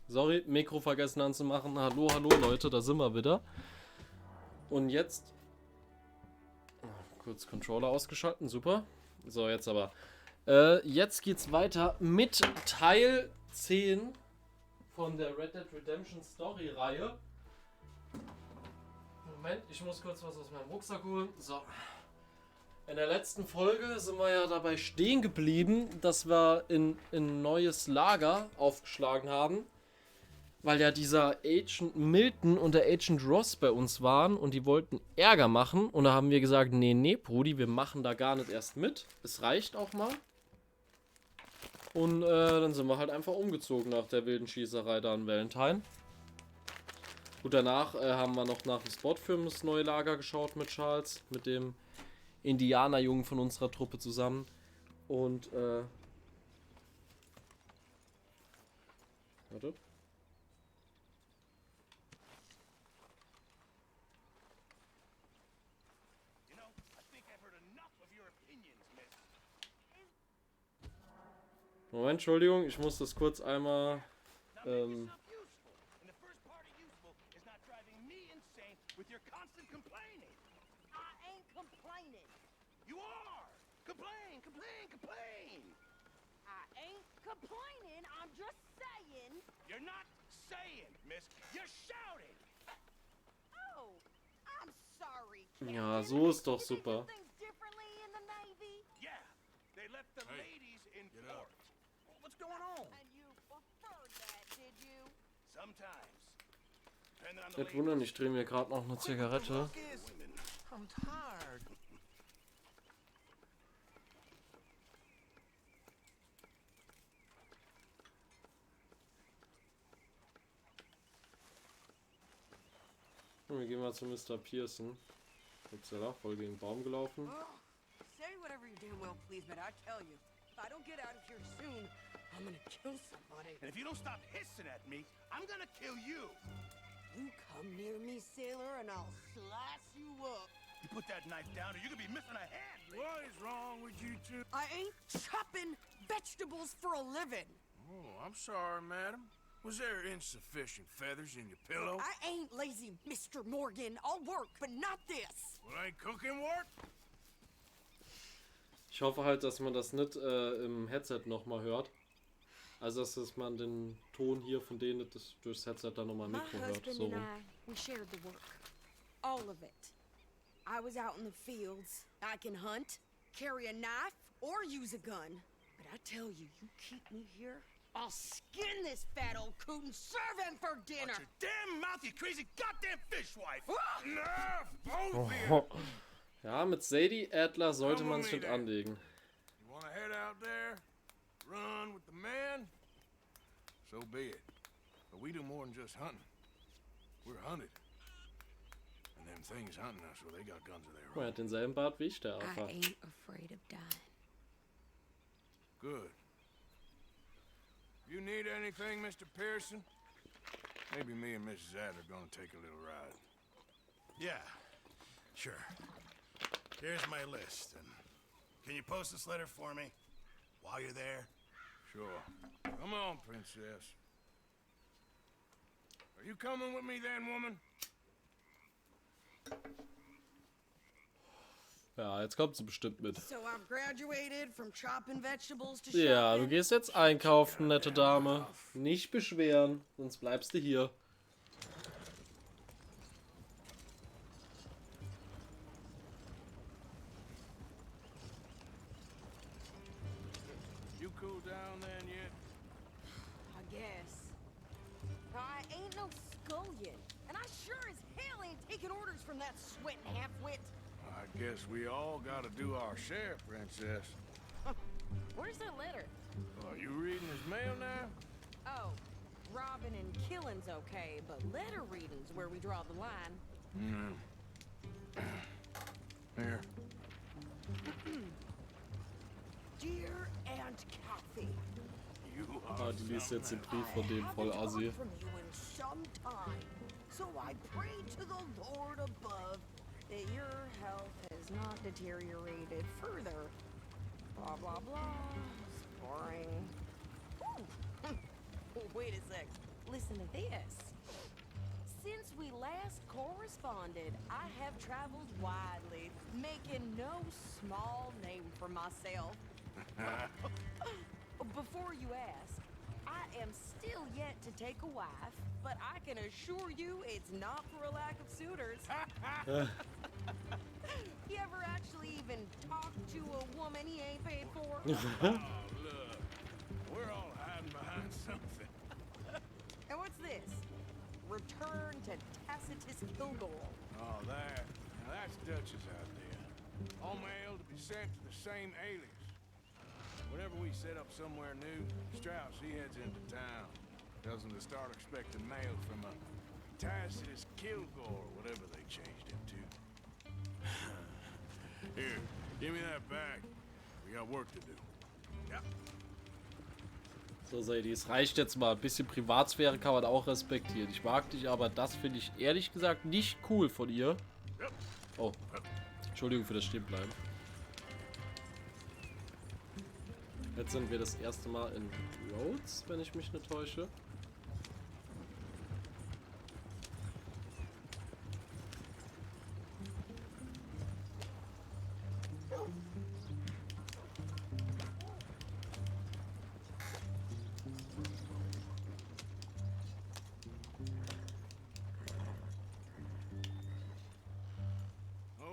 Sorry, Mikro vergessen anzumachen. Hallo, hallo Leute, da sind wir wieder. Und jetzt... Kurz Controller ausgeschalten, super. So, jetzt aber. Jetzt geht's weiter mit Teil 10 von der Red Dead Redemption Story Reihe. Moment, ich muss kurz was aus meinem Rucksack holen. So. In der letzten Folge sind wir ja dabei stehen geblieben, dass wir in ein neues Lager aufgeschlagen haben. Weil ja dieser Agent Milton und der Agent Ross bei uns waren und die wollten Ärger machen. Und da haben wir gesagt, nee, Brudi, wir machen da gar nicht erst mit. Es reicht auch mal. Und dann sind wir halt einfach umgezogen nach der wilden Schießerei da in Valentine. Gut, danach haben wir noch nach dem Spot für das neue Lager geschaut mit Charles, mit dem Indianerjungen von unserer Truppe zusammen. Und, warte. Moment, Entschuldigung, ich muss das kurz einmal, Ja, so ist doch super. Nicht wundern, ich drehe mir gerade noch eine Zigarette. Und wir gehen mal zu Mr. Pearson. Upsala, voll gegen den Baum gelaufen. Say whatever you damn well please, but I tell you, if I don't get out of here soon, I'm gonna kill somebody. And if you don't stop hissing at me, I'm gonna kill you. You come near me, sailor, and I'll slice you up. You put that knife down or you're gonna be missing a hand. What is wrong with you two? I ain't chopping vegetables for a living. Oh, I'm sorry, madam. Was there insufficient feathers in your pillow? I ain't lazy, Mr. Morgan. I'll work, but not this. Well, ain't cooking work? Ich hoffe halt, dass man das nicht im Headset nochmal hört. Also, dass man den Ton hier von denen das durchs Headset dann nochmal My Mikro hört. husband So and rum. I, we shared the work. All of it. I was out in the fields. I can hunt, carry a knife, or use a gun. But I tell you, you keep me here, I'll skin this fat old coot and serve him for dinner. Watch your damn mouth, you crazy goddamn fishwife. Enough, both of you. Ja, mit Sadie Adler sollte man sich nicht anlegen. You wanna head out there, run with the man? So be it. But we do more than just hunting. We're hunted. And them things hunting us, well, they got guns of their Oh, er own. hat denselben Bart wie ich, der I Affe. ain't afraid of dying. Good. You need anything, Mr. Pearson? Maybe me and Mrs. Adler gonna take a little ride. Yeah, sure. Here's my list, and can you post this letter for me while you're there? Sure. Come on, princess. Are you coming with me then, woman? Ja, jetzt kommt sie bestimmt mit. So I've graduated from chopping vegetables to Ja, du shopping. gehst jetzt einkaufen, nette Dame. Nicht beschweren, sonst bleibst du hier. You cool down then yet? I guess. I ain't no scullion, and I sure as hell ain't taking orders from that sweating half-wit. I guess we all gotta do our share, princess. Where's that letter? Are you reading his mail now? Oh, robbing and killing's okay, but letter reading's where we draw the line. Here. Dear Aunt Kathy, You Ah, are die liest jetzt den I Brief von dem voll haven't assi. heard from you in some time, so I pray to the Lord above that your health has not deteriorated further. Blah, blah, blah. Boring. Ooh. Wait a sec. listen to this. Since we last corresponded, I have traveled widely, making no small name for myself. Before you ask, I am still yet to take a wife, but I can assure you it's not for a lack of suitors. You ever actually even talk to a woman he ain't paid for? Oh, look. We're all hiding behind something. And what's this? Return to Tacitus Kilgore. Oh, that. Now that's Dutch's idea. All mail to be sent to the same alias. Whenever we set up somewhere new, Strauss, he heads into town. Tells them to start expecting mail from a Tacitus Kilgore, whatever they changed him to. Here, give me that back. We got work to do. Yeah. So, Sadie, es reicht jetzt mal. Ein bisschen Privatsphäre kann man auch respektieren. Ich mag dich, aber das finde ich ehrlich gesagt nicht cool von ihr. Oh, Entschuldigung für das Stehenbleiben. Jetzt sind wir das erste Mal in Rhodes, wenn ich mich nicht täusche.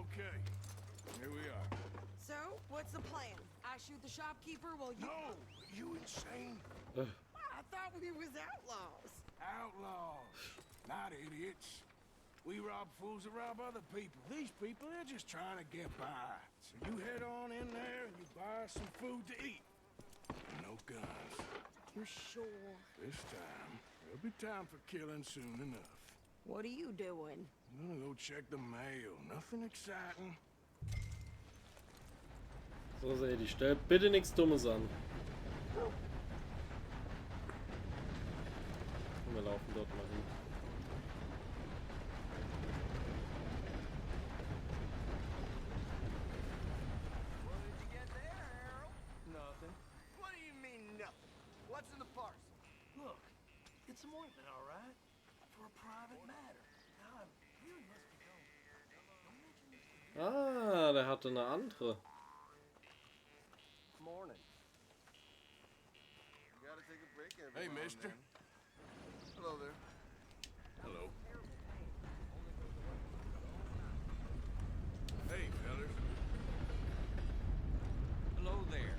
Okay, here we are. So, what's the plan? I shoot the shopkeeper while you... No, you insane? I thought we was outlaws. Outlaws, not idiots. We rob fools that rob other people. These people, they're just trying to get by. So you head on in there and you buy some food to eat. No guns. You sure? This time, there'll be time for killing soon enough. What are you doing? I'm gonna go check the mail. Nothing exciting. So, Sadie, stell bitte nichts Dummes an. Und wir laufen dort mal hin. What did you get there, Harold? Nothing. What do you mean, nothing? What's in the parcel? Look, it's some ointment, all right? For a private matter. Now, you must be going. Ah, der hatte eine andere. Morning. You gotta take a break every Hey, now and mister. then. Hello there. Hello. Hey, fellas. Hello there.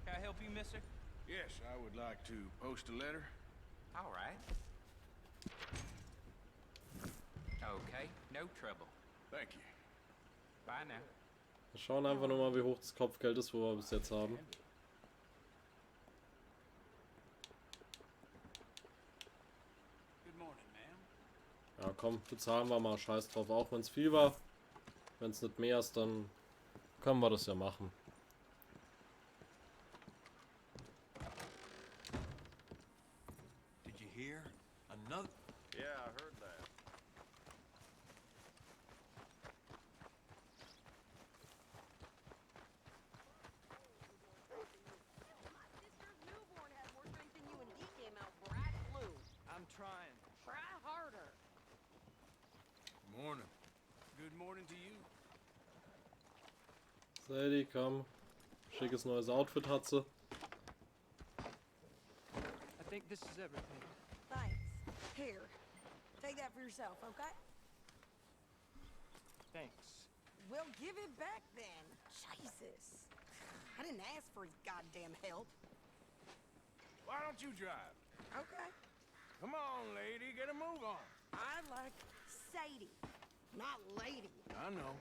Can I help you, mister? Yes, I would like to post a letter. All right. Okay, no trouble. Thank you. Bye now. Wir schauen einfach nur mal, wie hoch das Kopfgeld ist, wo wir bis jetzt haben. Good morning, ma'am. Ja, komm, bezahlen wir mal. Scheiß drauf. Auch wenn es viel war. Wenn es nicht mehr ist, dann können wir das ja machen. Did you hear? Another... Yeah, I heard that. My sister's newborn had more strength than you and he came out bright blue. I'm trying. Try harder. Morning. Good morning to you. Sadie, komm. Schickes neues Outfit hat sie. I think this is everything. Thanks. Here. Take that for yourself, okay? Thanks. Well, give it back then. Jesus. I didn't ask for his goddamn help. Why don't you drive? Okay. Come on, lady, get a move on. I like Sadie, not lady. I know.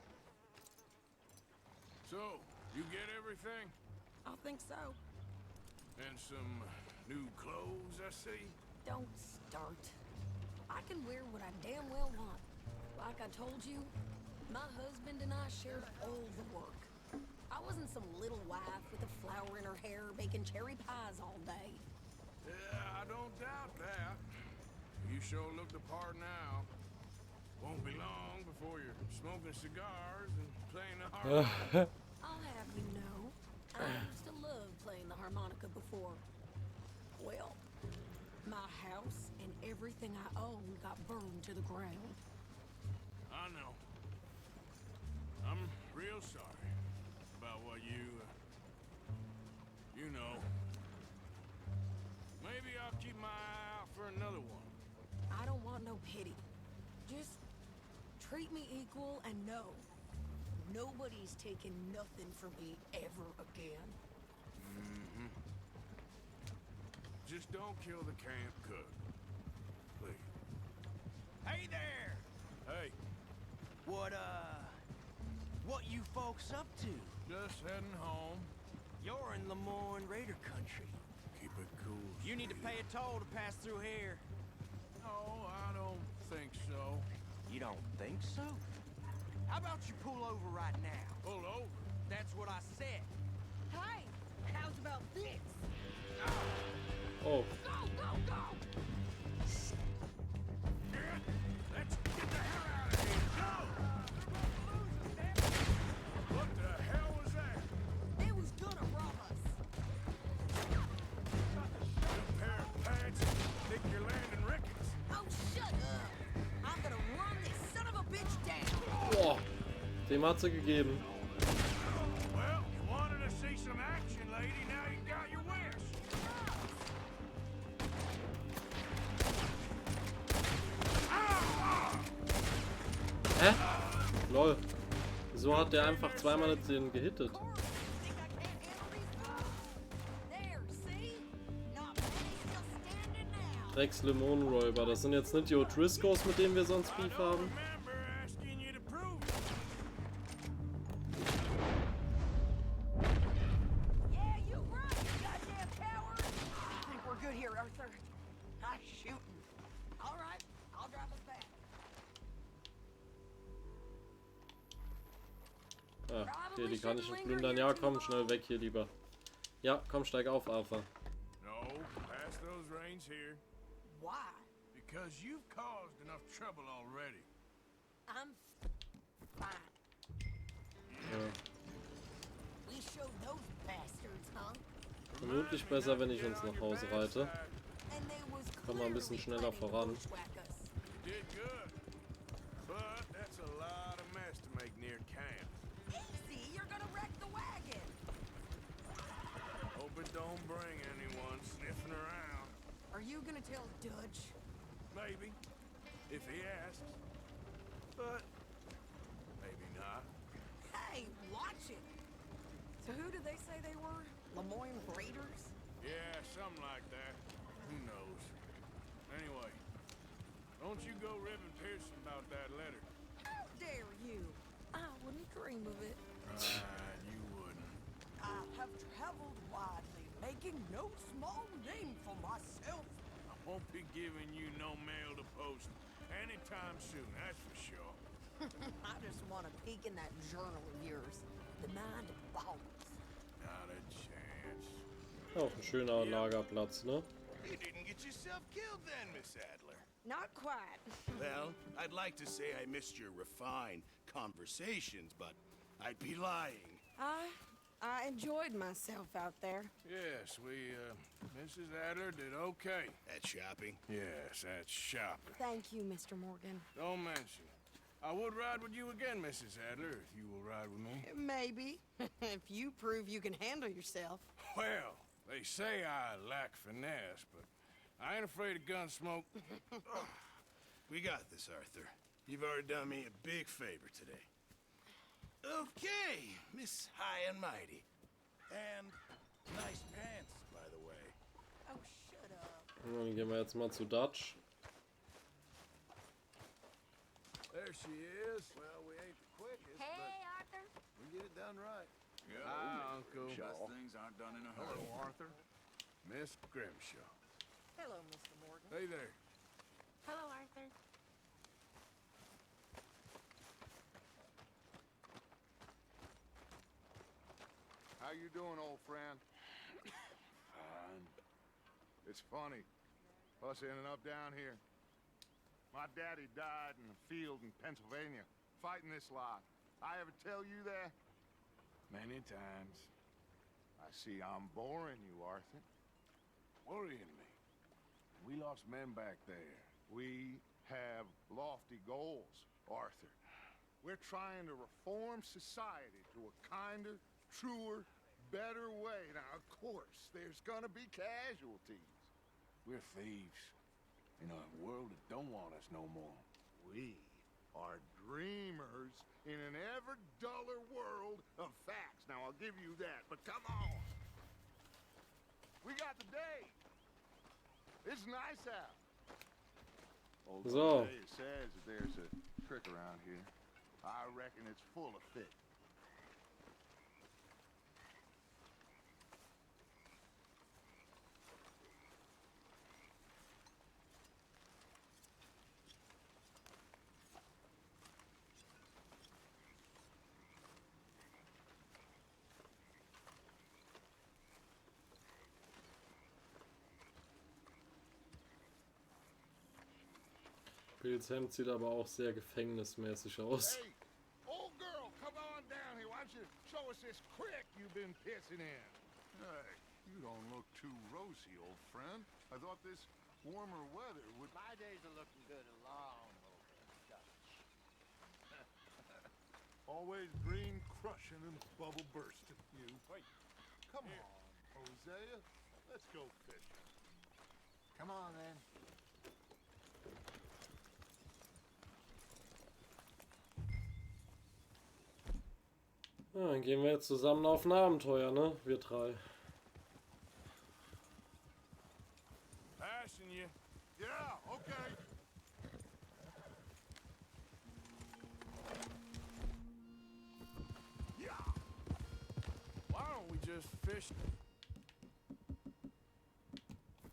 So, you get everything? I think so. And some new clothes, I see? Don't start. I can wear what I damn well want. Like I told you, my husband and I shared all the work. I wasn't some little wife with a flower in her hair baking cherry pies all day. Yeah, I don't doubt that. You sure look the part now. Won't be long before you're smoking cigars and playing the harp. I'll have you know, I used to love playing the harmonica before. Well, my house and everything I owned got burned to the ground. I know. I'm real sorry about what you know. Maybe I'll keep my eye out for another one. I don't want no pity. Just treat me equal and know nobody's taking nothing from me ever again. Just don't kill the camp cook. Please. Hey there! Hey, What you folks up to? just heading home. You're in Lemoyne Raider country. Keep it cool. You need to pay a toll to pass through here. No, I don't think so. You don't think so? How about you pull over right now? Pull over. That's what I said. Hey, how's about this? Oh, Go, go, go! Let's get the hell out of here. Go! What the hell was that? It was gonna rob us. A pair of pants? Think you're landing Ricketts? Oh, shut up! I'm gonna run this son of a bitch down. boah. Dem hat sie gegeben. Well, you wanted to see some action, lady. Now you got your wish. Hä? Lol. Wieso hat der einfach zweimal den gehittet? Of course, you think I can't handle these guns? There, see? Not many still standing now. Rex Lemon-Räuber. Das sind jetzt nicht die O'Driscolls, mit denen wir sonst Beef haben. Remember asking you to prove it. Yeah, you run, you goddamn coward! I think we're good here, Arthur. I'm shooting. All right, I'll drive us back. Ah, okay, die kann ich nicht plündern. Ja, komm, schnell weg hier lieber. Ja, komm, steig auf, Arthur. No, pass those reins here. Why? Because you've caused enough trouble already. I'm fine. Ja. We showed those bastards, huh? Vermutlich besser, wenn ich uns nach Hause reite. And they was Komm mal ein bisschen clearly schneller planning to voran. bushwhack us. You did good. But that's a lot of mess to make near camp. Easy, you're gonna wreck the wagon. Hope it don't bring anyone sniffing around. Are you gonna tell Dutch? Maybe, if he asks. But maybe not. Hey, watch it. So who did they say they were? Lemoyne Raiders? Yeah, something like that. Who knows? Anyway, don't you go ribbing Pearson about that letter. How dare you? I wouldn't dream of it. Right, you wouldn't. I have traveled widely, making no small name for myself. I won't be giving you no mail to post anytime soon, that's for sure. I just want to peek in that journal of yours. The mind boggles. Not a chance. Auch ein schöner Lagerplatz, ne? You didn't get yourself killed then, Miss Adler. Not quite. Well, I'd like to say I missed your refined conversations, but I'd be lying. I enjoyed myself out there. Yes, Mrs. Adler did okay. At shopping? Yes, that's shopping. Thank you, Mr. Morgan. Don't mention it. I would ride with you again, Mrs. Adler, if you will ride with me. Maybe. If you prove you can handle yourself. Well, they say I lack finesse, but I ain't afraid of gun smoke. We got this, Arthur. You've already done me a big favor today. Okay, Miss High and Mighty. And nice pants, by the way. Oh, shut up. Dann gehen wir jetzt mal zu Dutch. There she is. Well, we ain't the quickest, Hey, Arthur. but we get it done right. Hi, Uncle. Just things aren't done in a hurry. Hello, Arthur. Miss Grimshaw. Hello, Mr. Morgan. Hey there. Hello, Arthur. How you doing, old friend? Fine. It's funny, us ending up down here. My daddy died in a field in Pennsylvania, fighting this lot. I ever tell you that? Many times. I see I'm boring you, Arthur. Worrying me. We lost men back there. We have lofty goals, Arthur. We're trying to reform society to a kinder, truer, better way. Now, of course, there's gonna be casualties. We're thieves. In a world that don't want us no more. We are dreamers in an ever duller world of facts. Now, I'll give you that, but come on. We got the day. It's nice out. Old So. Jose says that there's a trick around here. I reckon it's full of fit. Bills Hemd sieht aber auch sehr gefängnismäßig aus. Hey, old girl, come on down here. Why don't you show us this creek you've been pissing in? Hey, you don't look too rosy, old friend. I thought this warmer weather would... My days are looking good along over in Dutch. Always green crushing and bubble bursting, you. Wait. Come on, Hosea. Let's go fishing. Come on, then. Ja, dann gehen wir jetzt zusammen auf ein Abenteuer, ne? Wir drei. Passing you. Yeah, okay. Yeah. Why don't we just fish?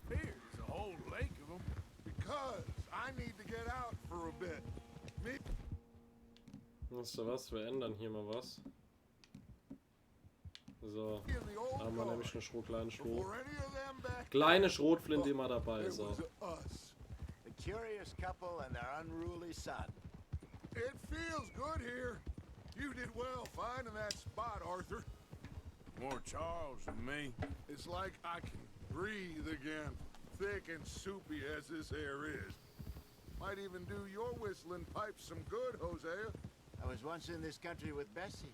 Here, there's a whole lake of them. Because I need to get out for a bit. Me... Weißt du was? Wir ändern hier mal was. So, in the old da haben wir guard. nämlich eine kleine Before any of them back Kleine Schrotflinte immer dabei. it So. was us. The curious couple and their unruly son. It feels good here. You did well finding that spot, Arthur. More Charles than me. It's like I can breathe again, thick and soupy as this air is. Might even do your whistling pipes some good, Hosea. I was once in this country with Bessie.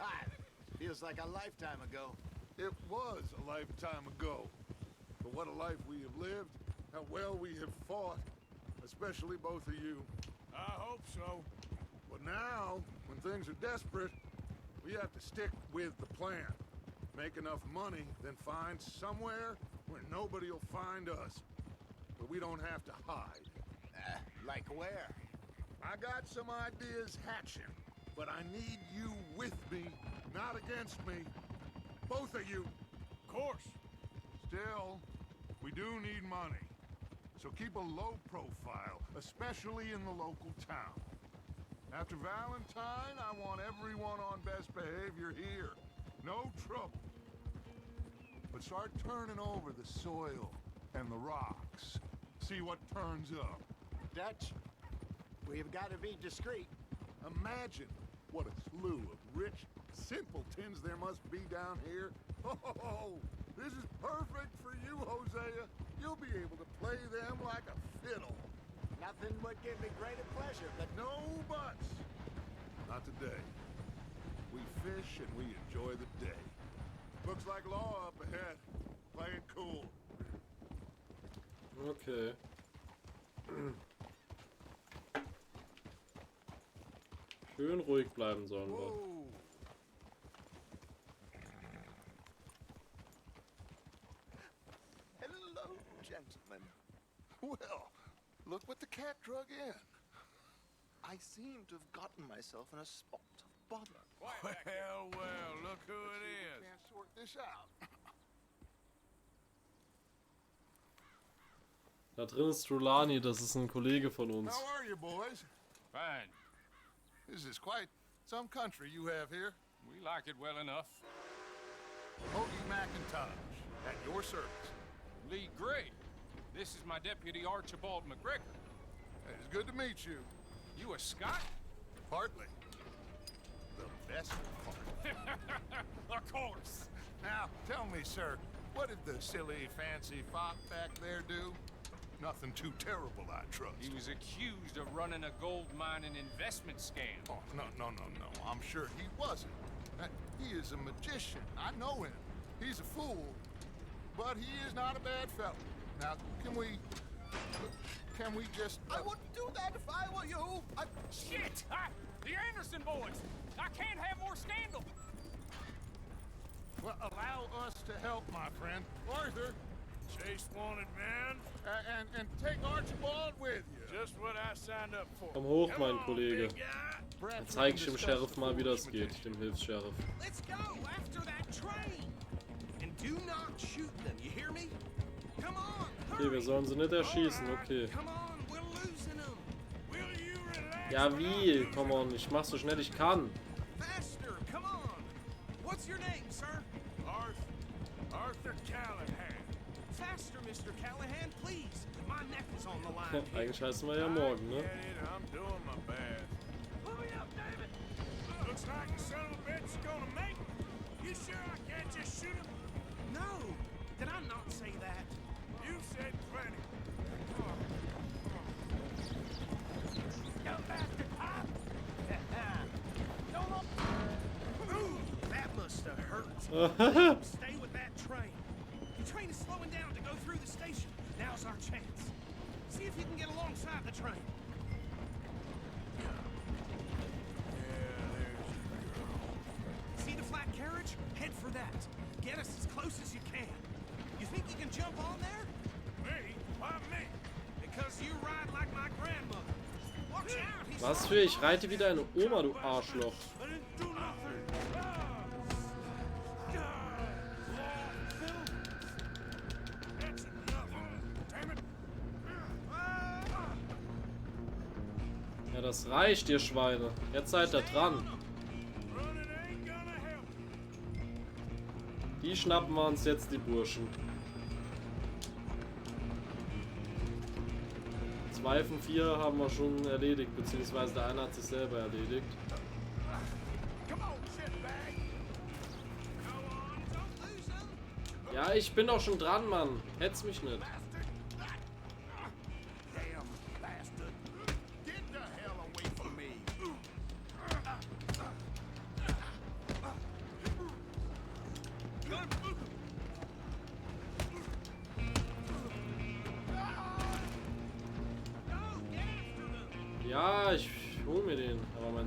Ah, feels like a lifetime ago. It was a lifetime ago. But what a life we have lived, how well we have fought, especially both of you. I hope so. But now, when things are desperate, we have to stick with the plan. Make enough money, then find somewhere where nobody will find us. Where we don't have to hide. Like where? I got some ideas hatching, but I need you with me, not against me. Both of you. Of course. Still, we do need money. So keep a low profile, especially in the local town. After Valentine, I want everyone on best behavior here. No trouble. But start turning over the soil and the rocks. See what turns up. Dutch, we've got to be discreet. Imagine what a slew of rich simpletons there must be down here. Oh, this is perfect for you, Hosea. You'll be able to play them like a fiddle. Nothing would give me greater pleasure, but No buts. Not today. We fish and we enjoy the day. Looks like law up ahead. Play it cool. Okay. Schön ruhig bleiben sollen wir. Whoa. hello, gentlemen. Well, look what the cat drug in. I seem to have gotten myself in a spot of bother. Well, well, look who it is. Can't sort this out. Da drin ist Trulani, das ist ein Kollege von uns. How are you, boys? Fine. This is quite some country you have here. We like it well enough. Hoagie McIntosh, at your service. Lee Gray. This is my deputy Archibald McGregor. It's good to meet you. You a Scot? Partly. the best part. Of course. Now, tell me, sir, what did the silly, fancy fop back there do? Nothing too terrible, I trust. He was accused of running a gold mining investment scam. Oh, no. I'm sure he wasn't. He is a magician. I know him. He's a fool. But he is not a bad fellow. Now, can we just... I wouldn't do that if I were you. Shit! The Anderson boys! I can't have more scandal! Well, allow us to help, my friend. Arthur, Chase wanted man. and take Archibald with you. Just what I signed up for. Komm hoch, mein Kollege. Bradford Dann zeige ich dem discussed Sheriff mal, wie das force geht, dem Hilfs-Sheriff. Let's go after that train. And do not shoot them, you hear me? Come on, Okay, wir sollen sie nicht erschießen, okay. come on, we're losing them. Will you relax? Ja, wie? Komm on, ich mach so schnell ich kann. Faster, come on. What's your name, sir? Arthur Callahan. Faster, Mr. Callahan, please. My neck is on the line here. Eigentlich heißen wir ja morgen, ne? Get it, I'm doing my best. Pull me up, David. Looks like the son of a bitch is gonna make it. You sure I can't just shoot him? No, did I not say that? You said plenty. You bastard, huh? Ooh, that must have hurt. Stay with that train. The train is slowing down to go through the station. Now's our chance. See if you can get alongside the train. See the flat carriage? Head for that. Get us as close as you can. You think you can jump on there? Me? Why me? Because you ride like my grandmother. Watch out, he's Was für? Ich reite wieder eine Oma, du Arschloch. I didn't do nothing. That's enough. Damn it. Ja, das reicht, ihr Schweine. Jetzt seid ihr dran. Running ain't gonna help. Die schnappen wir uns jetzt, die Burschen. 2 von 4 haben wir schon erledigt, beziehungsweise der eine hat sich selber erledigt. Come on, shitbag. Go on, don't lose him. Ja, ich bin doch schon dran, Mann. Hetz mich nicht. Damn bastard. Get the hell away from me. Ja, ich hol mir den. Aber mein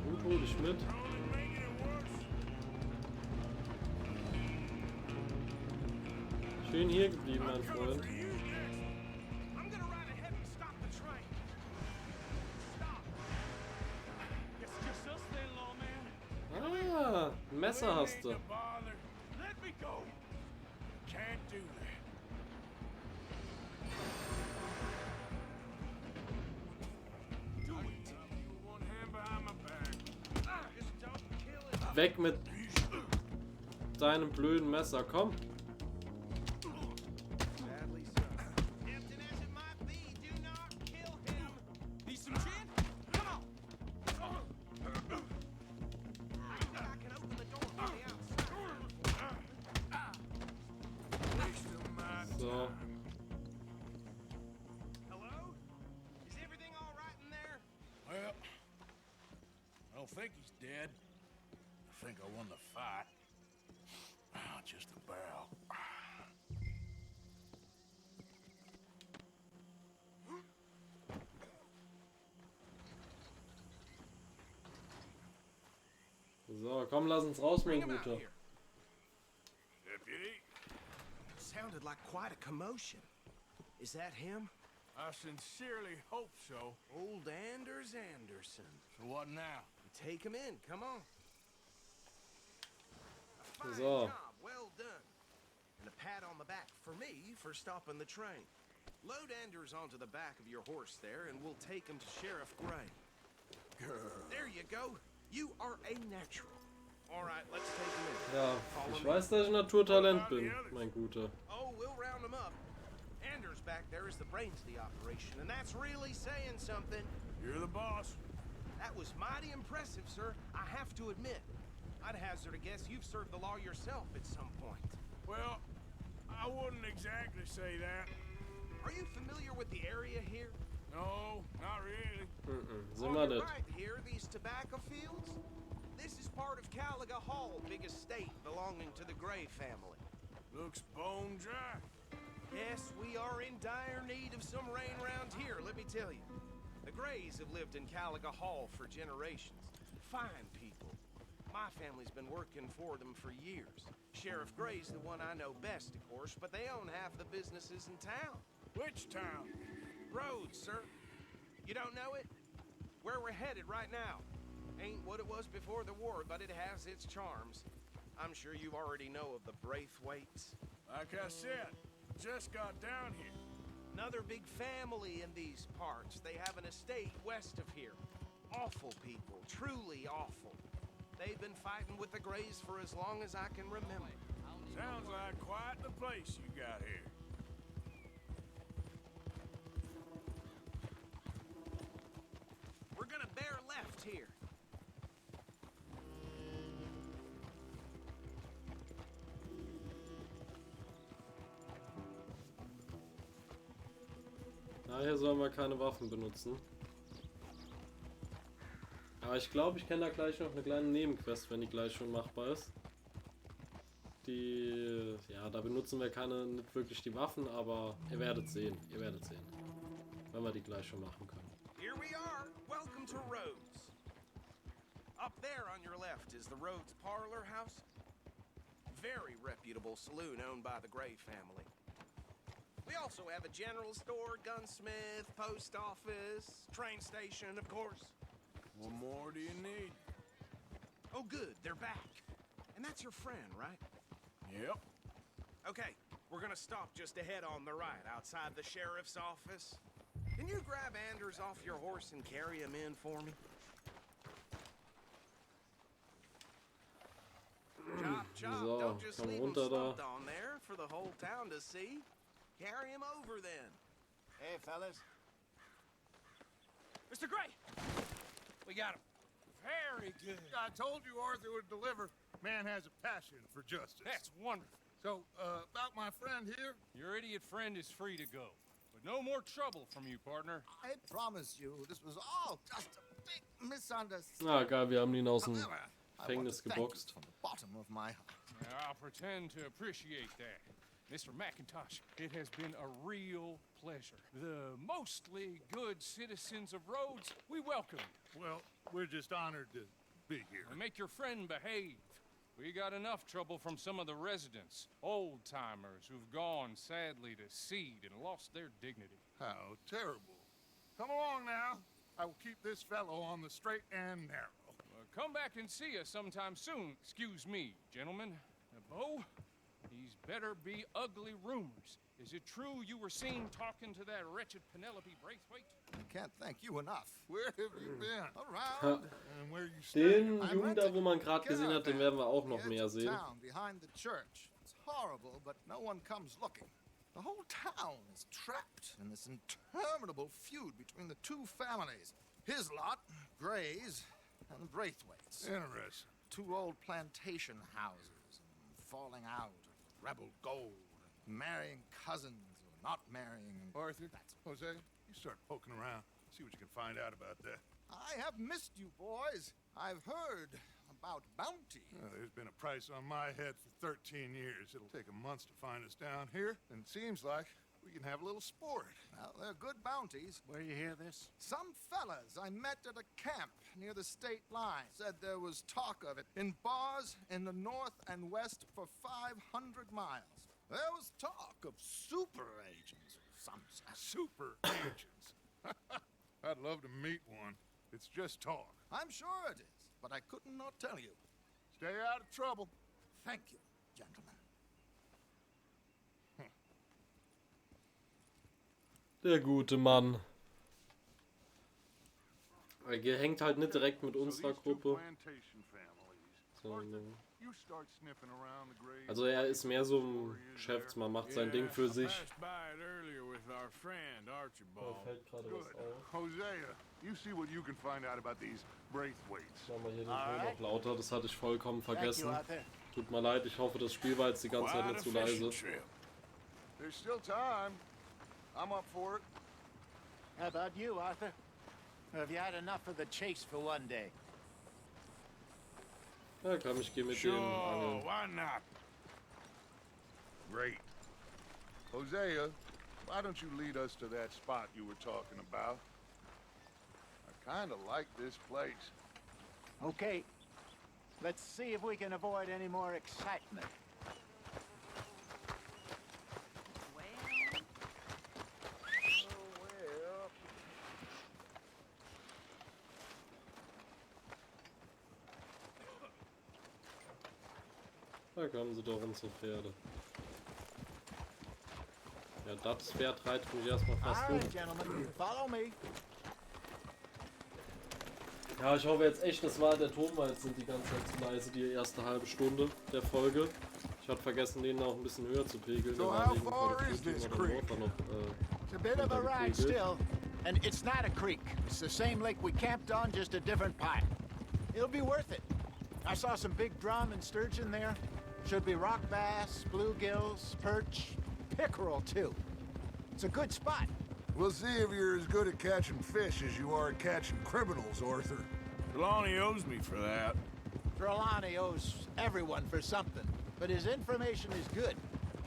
Hut hole ich mit. Only making it worse. Schön hier geblieben, mein Freund. For you next. I'm gonna ride ahead and stop the train. Stop. It's just us then, lawman. Ah, ein Messer hast du. Ain't no bother. Let me go. Can't do that. Do it. One hand behind my back. Just don't kill it. Weg mit deinem blöden Messer, komm. Sadly so. Tempting as it might be, do not kill him. Need some gin? Come on. I think I can open the door from the outside. Wasting my So. Hello? Is everything all right in there? Well, I don't think he's dead. I think I won the fight. Just about. So, komm, lass uns raus, mein Bring him out Guter. here. Deputy, Sounded like quite a commotion. Is that him? I sincerely hope so. Old Anders Anderson. So what now? Take him in, come on. A fine So. job, well done. And a pat on the back for me for stopping the train. Load Anders onto the back of your horse there, and we'll take him to Sheriff Gray. There you go. You are a natural. All right, let's take him in. Ja, Follow ich me. weiß, dass ich Naturtalent bin, mein Guter. Oh, we'll round him up. Anders back there is the brains of the operation, and that's really saying something. You're the boss. That was Mighty impressive, sir, I have to admit. I'd hazard a guess you've served the law yourself at some point. Well, I wouldn't exactly say that. Are you familiar with the area here? No, not really. Sind wir nicht. Right here, these tobacco fields? This is part of Caliga Hall, big estate belonging to the Gray family. Looks bone dry. Yes, we are in dire need of some rain around here, let me tell you. The Grays have lived in Caliga Hall for generations. Fine people. My family's been working for them for years. Sheriff Gray's the one I know best, of course, but they own half the businesses in town. Which town? Rhodes, sir. You don't know it? Where we're headed right now. Ain't what it was before the war, but it has its charms. I'm sure you already know of the Braithwaites. Like I said, just got down here. Another big family in these parts. They have an estate west of here. Awful people, truly awful. They've been fighting with the Grays for as long as I can remember. Sounds like quite the place you got here. We're gonna bear left here. Daher sollen wir keine Waffen benutzen. Aber ich glaube, ich kenne da gleich noch eine kleine Nebenquest, wenn die gleich schon machbar ist. Die, ja, da benutzen wir nicht wirklich die Waffen, aber ihr werdet sehen, wenn wir die gleich schon machen können. Here we are. Welcome to Rhodes. Up there on your left is the Rhodes Parlor House. Very reputable saloon owned by the Gray family. We also have a general store, gunsmith, post office, train station, of course. What more do you need? Oh, good, they're back. And that's your friend, right? Yep. Okay, we're gonna stop just ahead on the right, outside the sheriff's office. Can you grab Anders off your horse and carry him in for me? Chop, chop, So, don't just komm leave him runter da. slumped on there for the whole town to see. Carry him over then. Hey, fellas. Mr. Gray! We got him. Very good. I told you Arthur would deliver. Man has a passion for justice. That's wonderful. So, about my friend here, Your idiot friend is free to go. But no more trouble from you, partner. I promise you, this was all just a big misunderstanding. Ah, geil, wir haben ihn aus dem However, I want Gefängnis to thank you geboxt. from the bottom of my heart. I'll pretend to appreciate that. Mr. McIntosh, it has been a real pleasure. The mostly good citizens of Rhodes, we welcome you. well, we're just honored to be here. And make your friend behave. We got enough trouble from some of the residents, old-timers who've gone, sadly, to seed and lost their dignity. How terrible. Come along now. I will keep this fellow on the straight and narrow. Come back and see us sometime soon. Excuse me, gentlemen. Bo, these better be ugly rumors. Is it true you were seen talking to that wretched Penelope Braithwaite? I can't thank you enough. Where have you been? Around. And where you staying? Den Jungen da, wo man gerade gesehen hat, den werden wir auch noch mehr sehen. Town behind the church. It's horrible, but no one comes looking. The whole town is trapped in this interminable feud between the two families. His lot, Gray's, and the Braithwaites. Interesting. Two old plantation houses, and falling out, rebel gold, and marrying cousins or not marrying. And Arthur, Jose, you start poking around. See what you can find out about that. I have missed you, boys. I've heard about bounty. There's been a price on my head for 13 years. It'll take a month to find us down here, and it seems like we can have a little sport. Well, they're good bounties. Where you hear this? Some fellas I met at a camp near the state line said there was talk of it in bars in the north and west for 500 miles. There was talk of super agents of some sort. Super agents. I'd love to meet one. It's just talk. I'm sure it is, but I could not tell you. Stay out of trouble. Thank you, gentlemen. Der gute Mann. Er hängt halt nicht direkt mit So unserer these two Gruppe. plantation families, You start sniffing around the grave. Also er ist mehr so ein Geschäftsmann, macht sein Ding für sich. Passed by it earlier with our friend Archibald. Fällt gerade was auf. Hosea, you see what you can find out about these Braithwaites. Machen wir hier den Ton noch lauter, das hatte ich vollkommen vergessen. Tut mir leid, ich hoffe, das Spiel war jetzt die ganze Zeit nicht zu leise. There's still time. I'm up for it. How about you, Arthur? Have you had enough of the chase for one day? Ja, komm, ich gehe mit dem angeln. Why not? Great. Hosea, why don't you lead us to that spot you were talking about? I kind of like this place. Okay. Let's see if we can avoid any more excitement. Da kommen sie doch unsere Pferde. Ja, das Pferd reitet mich erstmal fast um. Ja, ich hoffe jetzt echt, das war der Ton, weil jetzt sind die ganze Zeit zu leise, die erste halbe Stunde der Folge. Ich hatte vergessen, den auch ein bisschen höher zu pegeln. So how far is this creek? It's a bit of a ride still, and it's not a creek. It's the same lake we camped on, just a different pipe. It'll be worth it. I saw some big drum and sturgeon there. Should be rock bass, bluegills, perch, pickerel too. It's a good spot. We'll see if you're as good at catching fish as you are at catching criminals, Arthur. Trelawney owes me for that. Trelawney owes everyone for something, but his information is good.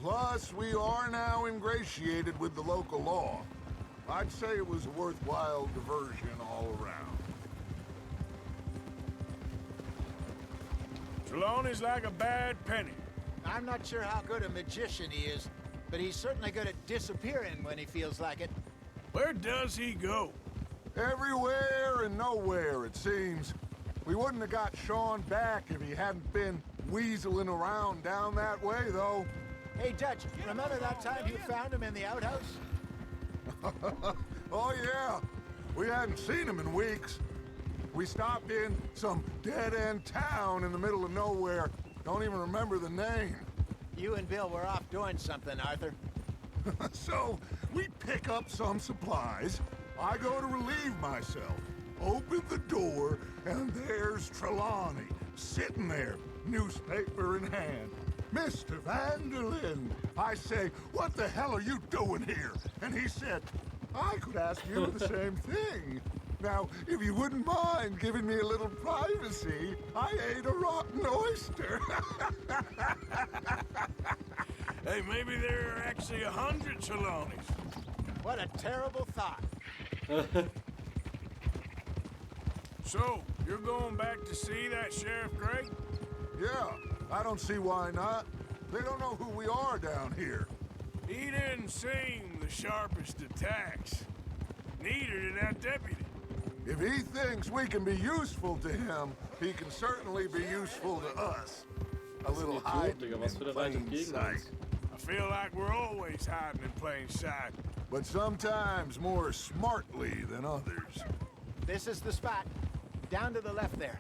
Plus, we are now ingratiated with the local law. I'd say it was a worthwhile diversion all around. Trelawney's like a bad penny. I'm not sure how good a magician he is, but he's certainly good at disappearing when he feels like it. Where does he go? Everywhere and nowhere, it seems. We wouldn't have got Sean back if he hadn't been weaseling around down that way, though. Hey, Dutch, remember that time you found him in the outhouse? Oh, yeah. We hadn't seen him in weeks. We stopped in some dead-end town in the middle of nowhere. Don't even remember the name. You and Bill were off doing something, Arthur. So, we pick up some supplies. I go to relieve myself. Open the door, and there's Trelawney, sitting there, newspaper in hand. Mr. Vanderlyn. I say, what the hell are you doing here? And he said, I could ask you the same thing. Now, if you wouldn't mind giving me a little privacy, I ate a rotten oyster. Hey, maybe there are actually 100 Trelawneys. What a terrible thought. So, you're going back to see that Sheriff Gray? Yeah, I don't see why not. They don't know who we are down here. He didn't seem the sharpest attacks. Neither did that deputy. If he thinks we can be useful to him, he can certainly be useful to us. A little hiding in plain sight. I feel like we're always hiding in plain sight. But sometimes more smartly than others. This is the spot. Down to the left there.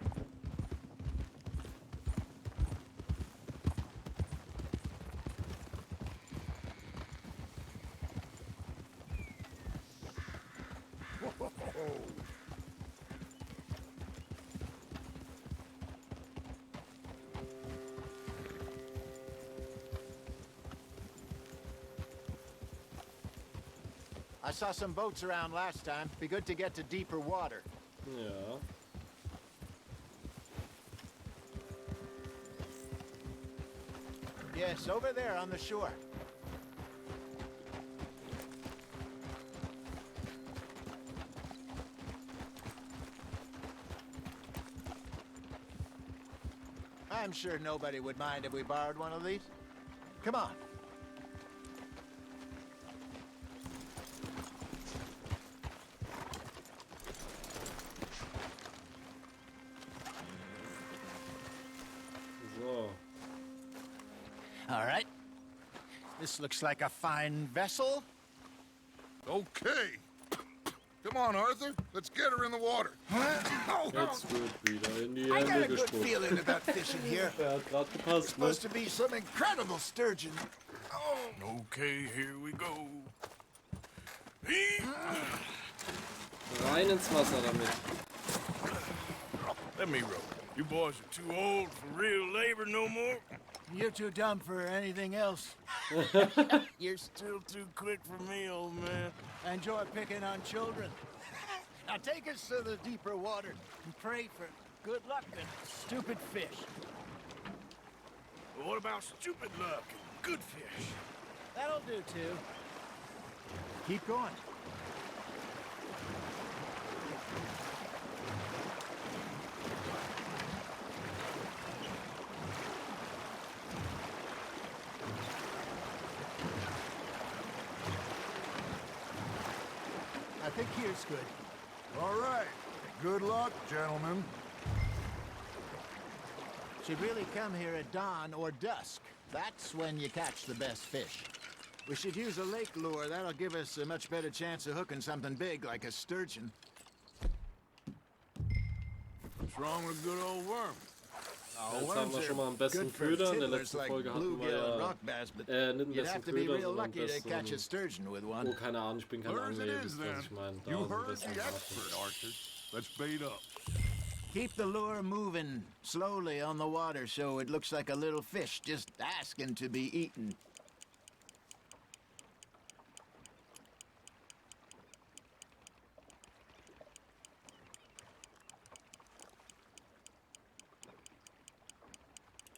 I saw some boats around last time. Be good to get to deeper water. Ja. Yes, over there on the shore. I'm sure nobody would mind if we borrowed one of these. Come on. So. All right. This looks like a fine vessel. Okay. Come on, Arthur. Let's get her in the water. Jetzt wird wieder in die I got a Hände good feeling gespuckt. about fishing here. Hat grad gepasst, ne? Supposed to be some incredible sturgeon. Okay, here we go. Rein ins Wasser damit. Let me row. You boys are too old for real labor no more. You're too dumb for anything else. You're still too quick for me, old man. Enjoy picking on children. Now take us to the deeper water and pray for good luck and stupid fish. But what about stupid luck and good fish? That'll do too. Keep going. I think here's good. All right. Good luck, gentlemen. Should really come here at dawn or dusk. That's when you catch the best fish. We should use a lake lure. That'll give us a much better chance of hooking something big like a sturgeon. What's wrong with a good old worm? Jetzt haben wir schon mal einen besseren Köder. In der letzten Folge hatten wir ja nicht einen besseren Köder, sondern besseren... Oh, keine Ahnung, ich bin kein Angler, ihr wisst, was ich meine. Da You ist ein heard besserer the Haken. expert, Arthur. Let's bait up. Keep the lure moving slowly on the water so it looks like a little fish just asking to be eaten.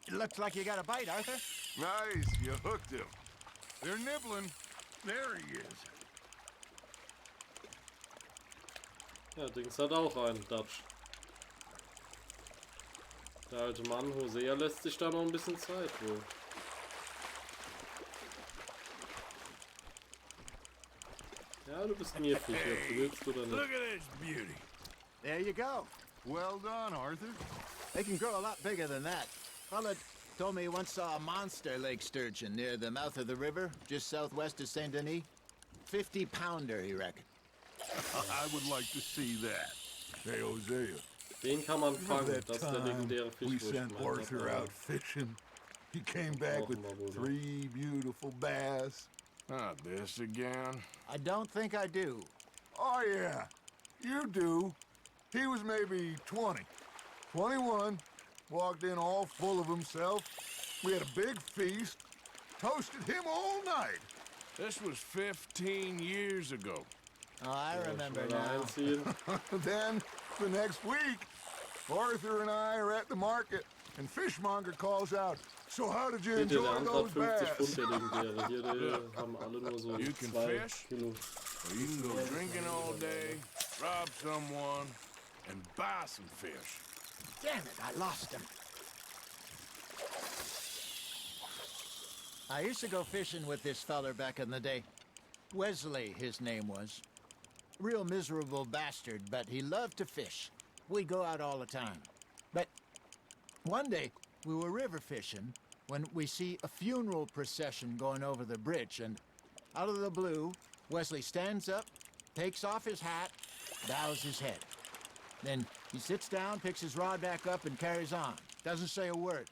It looks like you got a bite, Arthur. Nice, you hooked him. They're nibbling. There he is. Ja, Dings hat auch einen Dutch. Der alte Mann, Hosea, lässt sich da noch ein bisschen Zeit wohl. Ja, du bist mir Fisch, ob du willst oder Look nicht. at this beauty. There you go. Well done, Arthur. They can grow a lot bigger than that. Fella told me he once saw a monster lake sturgeon near the mouth of the river, just southwest of Saint Denis. 50-pounder, he reckoned. I would like to see that. Hey, Hosea. Den kann man fangen, Remember das ist der that legendäre time Fisch, we wo ich sent gemeint hab, Arthur aber- out fishing? He came back with Brauchen wir wohl noch. 3 beautiful bass. Not this again. I don't think I do. Oh, yeah. You do. He was maybe 20. 21. Walked in all full of himself. We had a big feast. Toasted him all night. This was 15 years ago. Oh, I Ja, remember schneller now. einziehen. Then, the next week, Arthur and I are at the market, and Fishmonger calls out, "So how did you Hier, der enjoy andere those hat 50 bass?" Pfund, der legendäre. Hier, die haben alle nur so You can 2 fish? Kilo. Or you can go drinking all day, rob someone, and buy some fish. Damn it, I lost him. I used to go fishing with this feller back in the day. Wesley, his name was. Real miserable bastard, but he loved to fish. We'd go out all the time. But one day, we were river fishing when we see a funeral procession going over the bridge, and out of the blue, Wesley stands up, takes off his hat, bows his head. Then he sits down, picks his rod back up, and carries on. Doesn't say a word.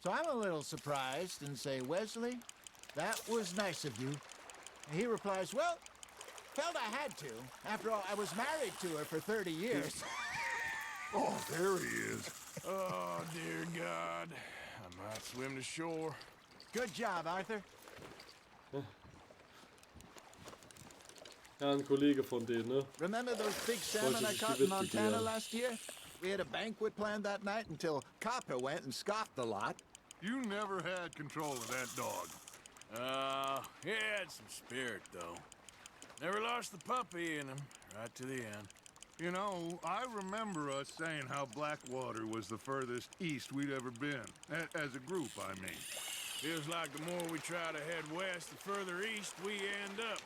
So I'm a little surprised and say, "Wesley, that was nice of you." And he replies, "Well, felt I had to. After all, I was married to her for 30 years. Oh, there he is. Oh, dear God. I might swim to shore. Good job, Arthur. Ja, ein Kollege von denen, ne? Remember those big salmon I sich die caught in Witwe Montana klären. last year? We had a banquet planned that night until Copper went and scoffed the lot. You never had control of that dog. He had some spirit, though. Never lost the puppy in him, right to the end. You know, I remember us saying how Blackwater was the furthest east we'd ever been. As a group, I mean. Feels like the more we try to head west, the further east we end up.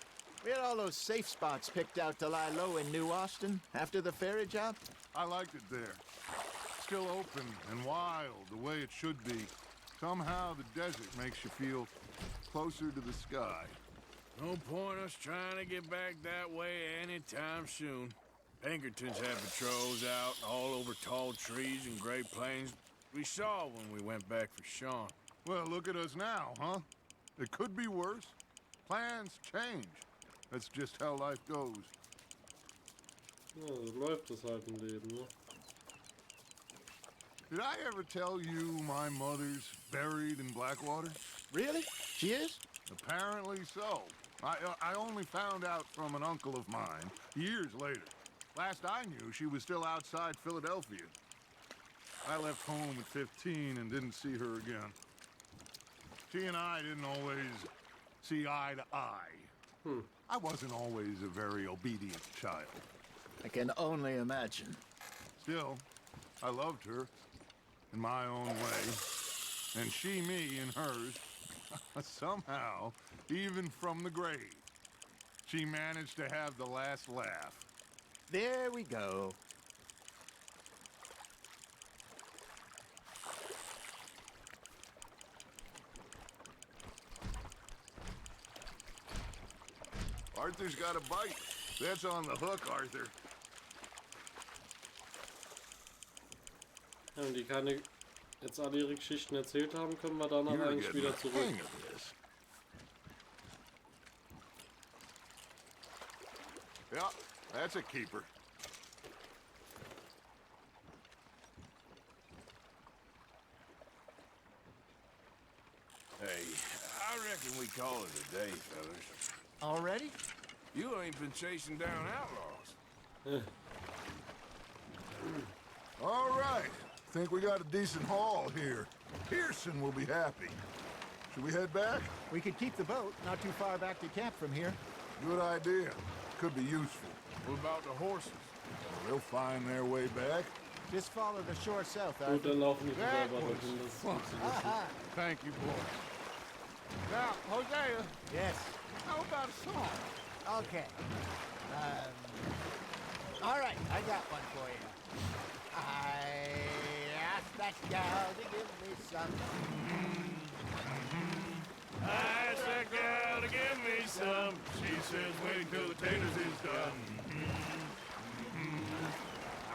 We had all those safe spots picked out to lie low in New Austin after the ferry job. I liked it there. Still open and wild, the way it should be. Somehow the desert makes you feel closer to the sky. No point us trying to get back that way anytime soon. Pinkertons had patrols out all over tall trees and Great Plains. We saw when we went back for Sean. Well, look at us now, huh? It could be worse. Plans change. That's just how life goes. Ja, so läuft es halt im Leben, ne? Did I ever tell you my mother's buried in Blackwater? Really? She is? Apparently so. I only found out from an uncle of mine years later. Last I knew, she was still outside Philadelphia. I left home at 15 and didn't see her again. She and I didn't always see eye to eye. I wasn't always a very obedient child. I can only imagine. Still, I loved her in my own way, and she me in hers. Somehow, even from the grave, she managed to have the last laugh. There we go. Arthur's got a bite. That's on the hook, Arthur. Ja, und die keine jetzt alle ihre Geschichten erzählt haben, können wir danach You're eigentlich getting wieder the zurück. hang of this. Yeah, that's a keeper. Hey, I reckon we call it a day, fellas. Already? You ain't been chasing down outlaws. All right. Think we got a decent haul here. Pearson will be happy. Should we head back? We could keep the boat not too far back to camp from here. Good idea. Could be useful. What about the horses? They'll find their way back. Just follow the shore south, Gut, Arthur. dann laufen die That selber was dahin. Das ist fun. gut zu wissen. Thank you, boys. Now, Hosea, Yes. how about a song? Okay. All right, I got one for you. I asked that gal to give me some. I asked that gal to give me some. She says wait till the taters is done.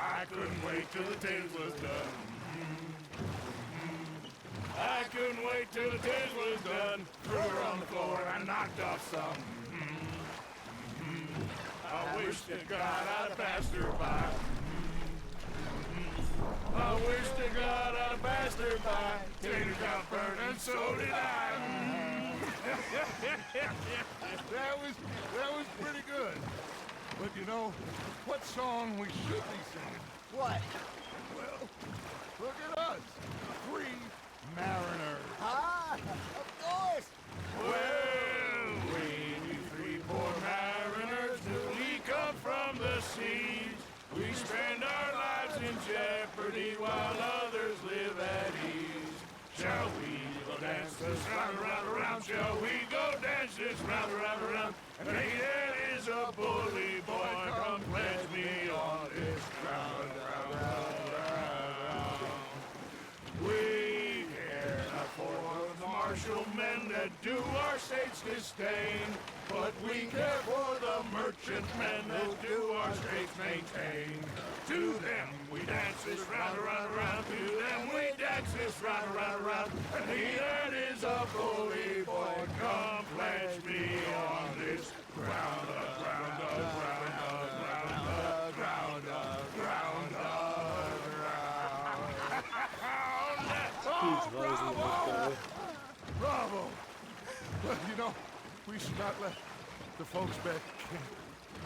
I couldn't wait till the taters was done. I couldn't wait till the taters was done. Threw her on the floor and I knocked off some. I wish to God I'd have passed her by. I wish to God I'd have passed her by. Taters got burned and so did I. That was pretty good. But you know, what song we should be singing? What? Well, look at us. Three mariners. Ah, of course. Well, we three poor mariners, we come from the seas. We spend our lives in jeopardy while others live at ease. Shall we go dance this round, around, around? Shall we go dance this round, around, around? And he that is a bully boy, come pledge me on this ground, round, round, round. We care not for the martial men that do our states disdain, but we care for the merchant men that do our states maintain. To them we dance this round, around, around. To them we dance this round, around, around. And he that is a bully boy, come pledge me on this ground, ground, ground, ground, ground, ground, ground, ground. Bravo! Well, you know, we should not let the folks back at camp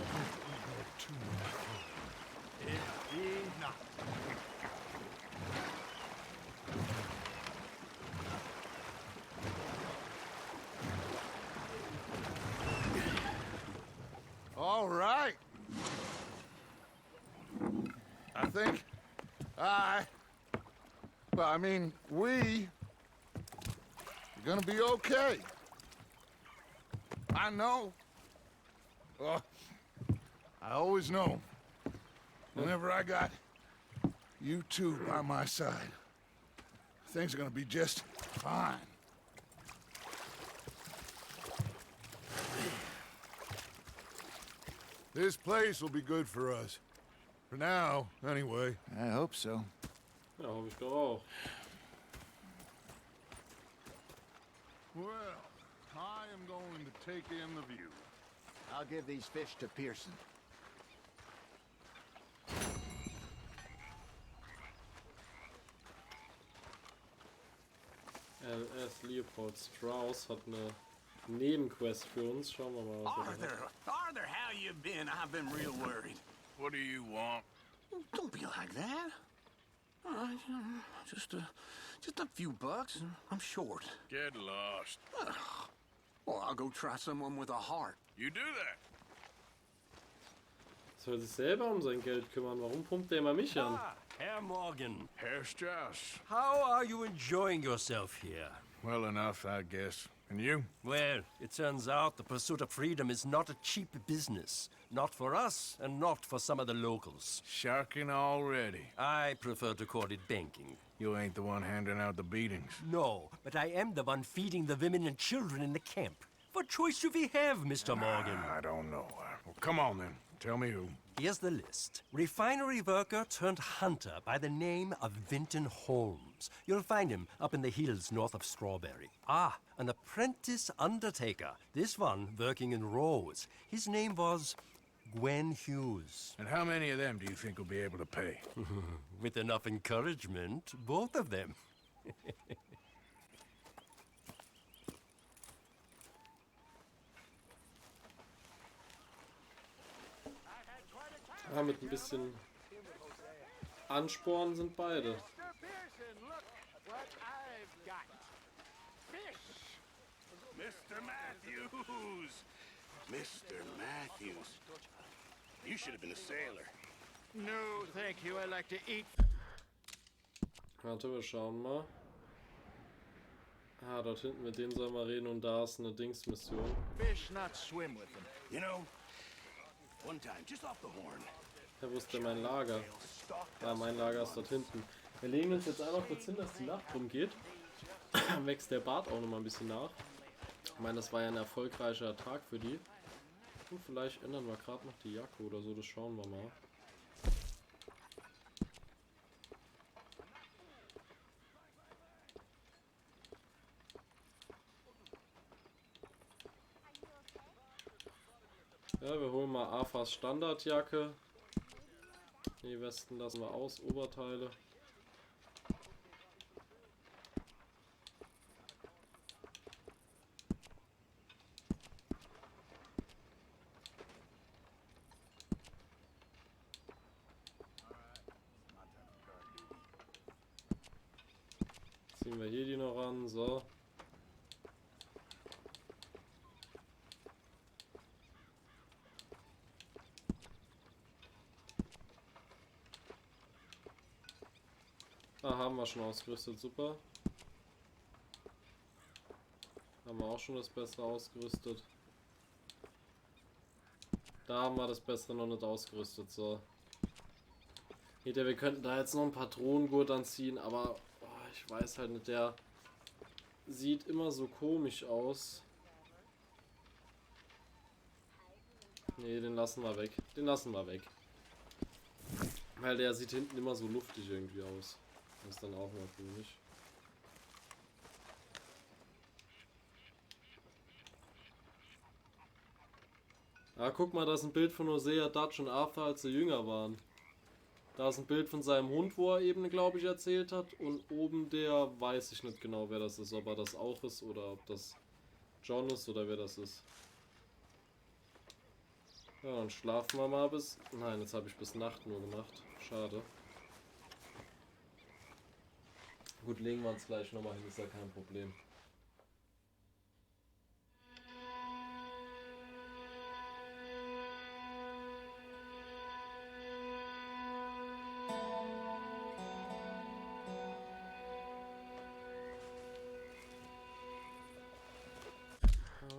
go too much. It is not. All right. I think we are gonna be okay. I know. I always know. Whenever I got you two by my side, things are gonna be just fine. This place will be good for us. For now, anyway. I hope so. Ja, hoffe ich doch auch. Well, I am going to take in the view. I'll give these fish to Pearson. LS Leopold Strauss hat eine Nebenquest für uns. Schauen wir mal, was er hat. Arthur, how you been? I've been real worried. What do you want? Don't be like that. All right, just a few bucks, and I'm short. Get lost. Well, I'll go try someone with a heart. You do that. Soll sich selber um sein Geld kümmern. Warum pumpt der immer mich an? Herr Morgan, Herr Strauss. how are you enjoying yourself here? Well enough, I guess. And you? Well, it turns out the pursuit of freedom is not a cheap business. Not for us, and not for some of the locals. Sharking already. I prefer to call it banking. You ain't the one handing out the beatings. No, but I am the one feeding the women and children in the camp. What choice do we have, Mr. Morgan? I don't know. Well, come on then. Tell me who. Here's the list. Refinery worker turned hunter by the name of Vinton Holmes. You'll find him up in the hills north of Strawberry. Ah, an apprentice undertaker. This one working in Rose. His name was Gwen Hughes. And how many of them do you think will be able to pay? With enough encouragement, both of them. Ja, mit ein bisschen Ansporn sind beide. Mr. Matthews! Mr. Matthews. You should have been a sailor. No, thank you. I like to eat. Warte, wir schauen mal. Ah, dort hinten, mit dem sollen wir reden und da ist eine Dingsmission. Fish, not swim with them. You know, one time, just off the horn. Ja, wo ist denn mein Lager? Ah, mein Lager ist dort hinten. Wir legen uns jetzt einfach kurz hin, dass die Nacht rumgeht. Dann wächst der Bart auch noch mal ein bisschen nach. Ich meine, das war ja ein erfolgreicher Tag für die. Und vielleicht ändern wir gerade noch die Jacke oder so, das schauen wir mal. Ja, wir holen mal AFAs Standardjacke. Die Westen lassen wir aus, Oberteile. Ziehen wir hier die noch ran, so. Ah, haben wir schon ausgerüstet, super. Haben wir auch schon das Bessere ausgerüstet. Da haben wir das Bessere noch nicht ausgerüstet, so. Hinter, wir könnten da jetzt noch ein Patronengurt anziehen, aber oh, ich weiß halt nicht, der sieht immer so komisch aus. Nee, den lassen wir weg. Den lassen wir weg. Weil der sieht hinten immer so luftig irgendwie aus. Das ist dann auch mal komisch. Ah, guck mal, da ist ein Bild von Hosea, Dutch und Arthur, als sie jünger waren. Da ist ein Bild von seinem Hund, wo er eben, glaube ich, erzählt hat. Und oben der, weiß ich nicht genau, wer das ist. Ob er das auch ist oder ob das John ist oder wer das ist. Ja, dann schlafen wir mal bis... Nein, jetzt habe ich bis Nacht nur gemacht. Schade. Gut, legen wir uns gleich nochmal hin, ist ja kein Problem.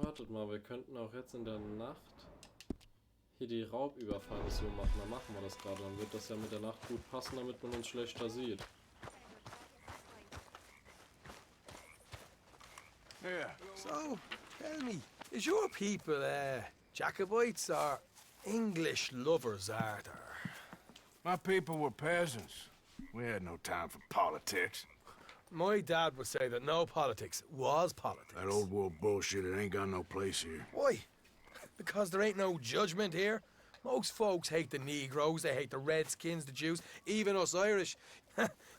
Wartet mal, wir könnten auch jetzt in der Nacht hier die Raubüberfallmission machen. Dann machen wir das gerade. Dann wird das ja mit der Nacht gut passen, damit man uns schlechter sieht. Yeah. So, tell me, is your people, Jacobites or English lovers, Arthur. My people were peasants. We had no time for politics. My dad would say that no politics was politics. That old world bullshit, it ain't got no place here. Why? Because there ain't no judgment here. Most folks hate the Negroes, they hate the Redskins, the Jews, even us Irish.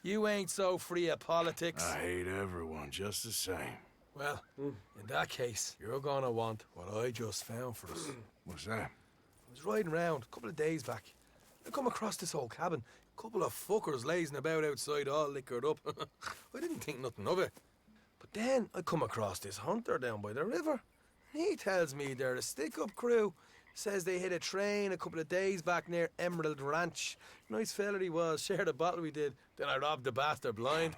You ain't so free of politics. I hate everyone just the same. Well, in that case, you're gonna want what I just found for us. What's that? I was riding around a couple of days back. I come across this old cabin. A couple of fuckers lazing about outside all liquored up. I didn't think nothing of it. But then I come across this hunter down by the river. He tells me they're a stick-up crew. Says they hit a train a couple of days back near Emerald Ranch. Nice fella he was, shared a bottle we did. Then I robbed the bastard blind.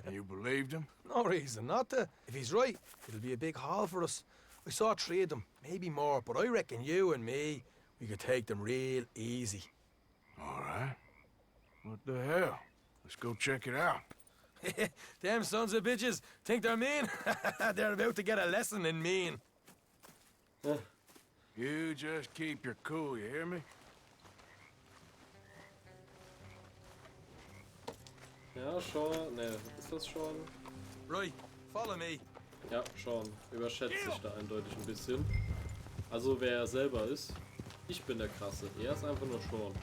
You believed him? No reason not to. If he's right, it'll be a big haul for us. I saw 3 of them, maybe more, but I reckon you and me, we could take them real easy. All right. What the hell? Let's go check it out. Them sons of bitches think they're mean. They're about to get a lesson in mean. You just keep your cool, you hear me? Ja, schon. Ne, ist das schon? Right, follow me. Ja, schon. Überschätzt sich da eindeutig ein bisschen. Also wer er selber ist. Ich bin der Krasse. Er ist einfach nur Sean.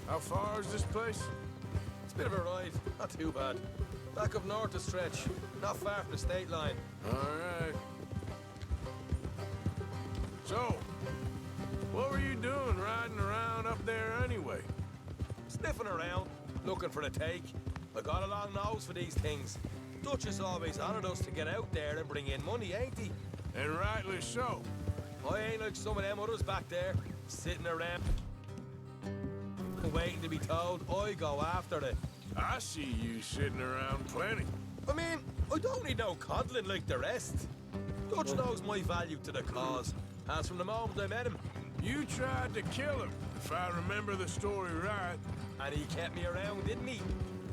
How far is this place? It's a bit of a ride, not too bad. Back up north a stretch, not far from the state line. All right. So, what were you doing riding around up there anyway? Sniffing around, looking for the take. I got a long nose for these things. Dutch has always honoured us to get out there and bring in money, ain't he? And rightly so. I ain't like some of them others back there, sitting around waiting to be told. I go after it. I see you sitting around plenty. I mean, I don't need no coddling like the rest. Dutch knows my value to the cause, as from the moment I met him. You tried to kill him, if I remember the story right. And he kept me around, didn't he?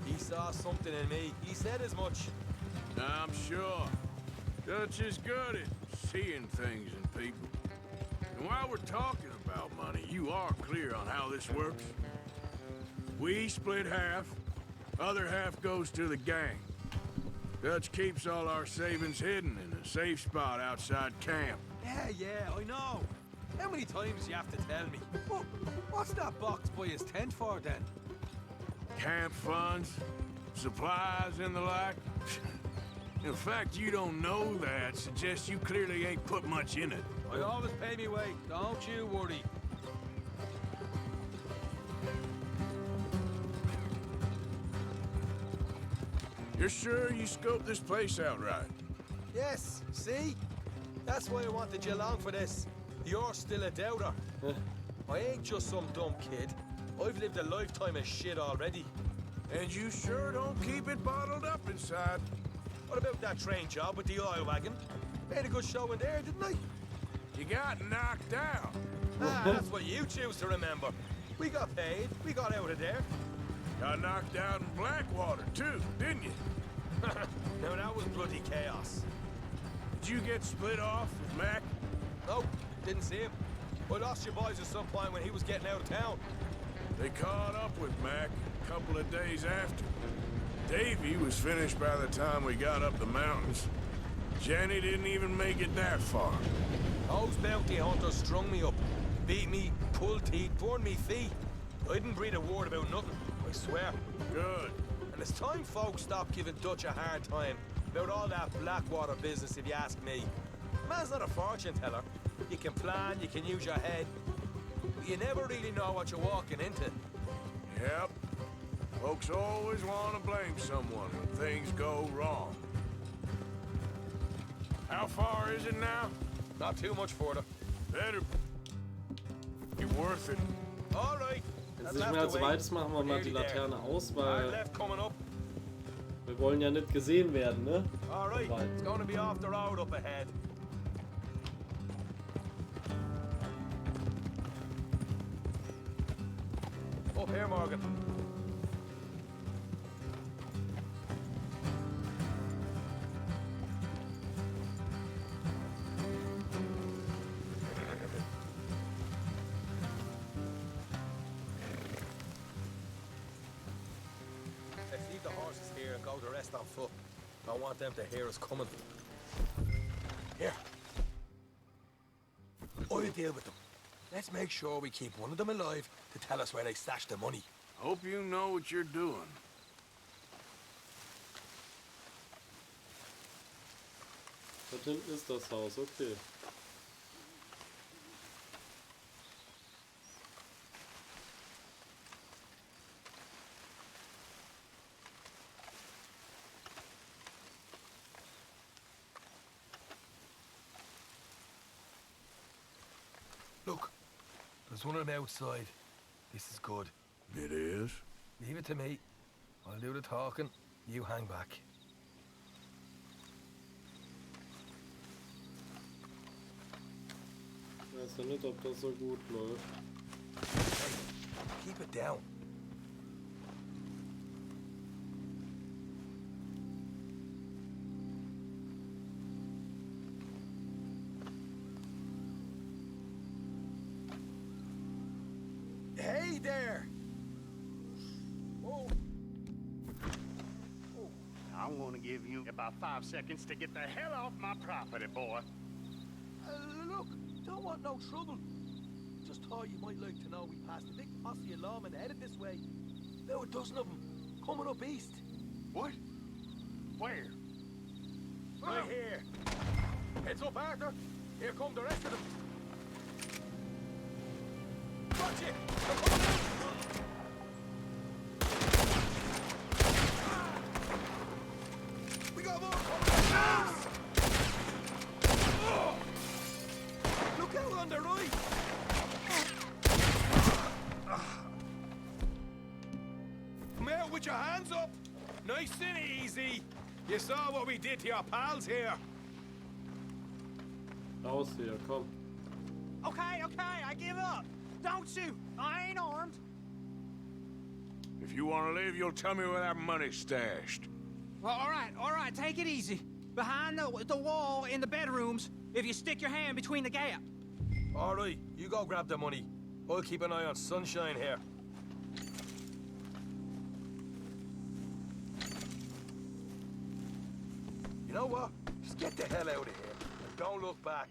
He saw something in me. He said as much. I'm sure. Dutch is good at seeing things in people. And while we're talking about money, you are clear on how this works? We split half, other half goes to the gang. Dutch keeps all our savings hidden in a safe spot outside camp. Yeah, I know. How many times do you have to tell me? What's that box by his tent for, then? Camp funds, supplies, and the like. In fact, you don't know that suggests you clearly ain't put much in it. I always pay me way, don't you worry. You're sure you scoped this place out right? Yes, see? That's why I wanted you along for this. You're still a doubter. I ain't just some dumb kid. I've lived a lifetime of shit already. And you sure don't keep it bottled up inside. What about that train job with the oil wagon? Made a good show in there, didn't I? You got knocked out. That's what you choose to remember. We got paid. We got out of there. Got knocked out in Blackwater, too, didn't you? Now, that was bloody chaos. Did you get split off with Mac? No, didn't see him. I lost your boys at some point when he was getting out of town. They caught up with Mac a couple of days after. Davy was finished by the time we got up the mountains. Jenny didn't even make it that far. Those bounty hunters strung me up, beat me, pulled teeth, burned me feet. I didn't breathe a word about nothing, I swear. Good. And it's time folks stopped giving Dutch a hard time about all that Blackwater business, if you ask me. Man's not a fortune teller. You can plan, you can use your head, but you never really know what you're walking into. Yep. Folks always want to blame someone when things go wrong. How far is it now? Not too much further. Better be worth it. All right. Jetzt nicht mehr als zweites machen wir mal die Laterne aus, weil wir wollen ja nicht gesehen werden, ne? All right. It's going to be off the road up ahead. Up here, Morgan. foot. Don't want them to hear us coming. Here. I'll deal with them. Let's make sure we keep one of them alive to tell us where they stashed the money. Hope you know what you're doing. Da hinten ist das Haus, okay. Look, there's one of them outside. This is good. It is? Leave it to me. I'll do the talking. You hang back. Ich weiß ja nicht, ob das so gut läuft. Hey, keep it down. Hey there! Whoa. I'm gonna give you about 5 seconds to get the hell off my property, boy. Look, don't want no trouble. Just thought you might like to know we passed a big posse of lawmen headed this way. About a dozen of them, coming up east. What? Where? Right here. Heads up, Arthur. Here come the rest of them. Watch it! They're coming out! We got more coming out! Look out on the right! Come out with your hands up! Nice and easy! You saw what we did to your pals here! Raus hier, komm. Okay, I give up. Don't shoot. I ain't armed. If you want to leave, you'll tell me where that money's stashed. Well, all right, take it easy. Behind the wall in the bedrooms, if you stick your hand between the gap. All right, you go grab the money. I'll keep an eye on Sunshine here. You know what? Just get the hell out of here and don't look back.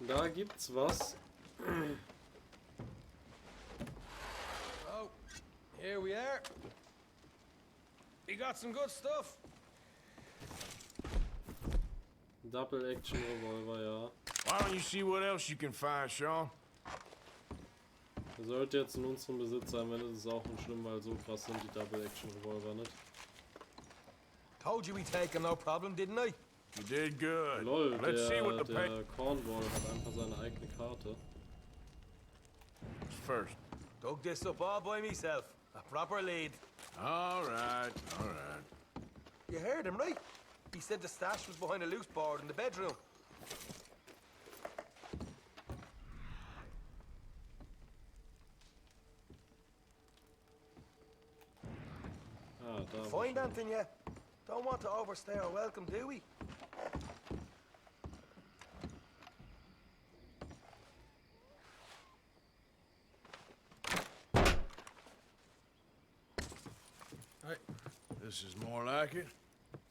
Da gibt's was. Oh, here we are. You got some good stuff. Double Action Revolver, ja. Why don't you see what else you can find, Sean? Er sollte jetzt in unserem Besitz sein, wenn es ist auch nicht schlimm, weil so krass sind die Double Action Revolver nicht. Told you we take him no problem, didn't I? You did good. Lol, Let's see what the der Cornwall hat einfach seine eigene Karte. First. Dug this up all by myself. A proper lead. All right. You heard him, right? He said the stash was behind a loose board in the bedroom. Ah, da. Find anything yet? Don't want to overstay our welcome, do we? Hey, this is more like it.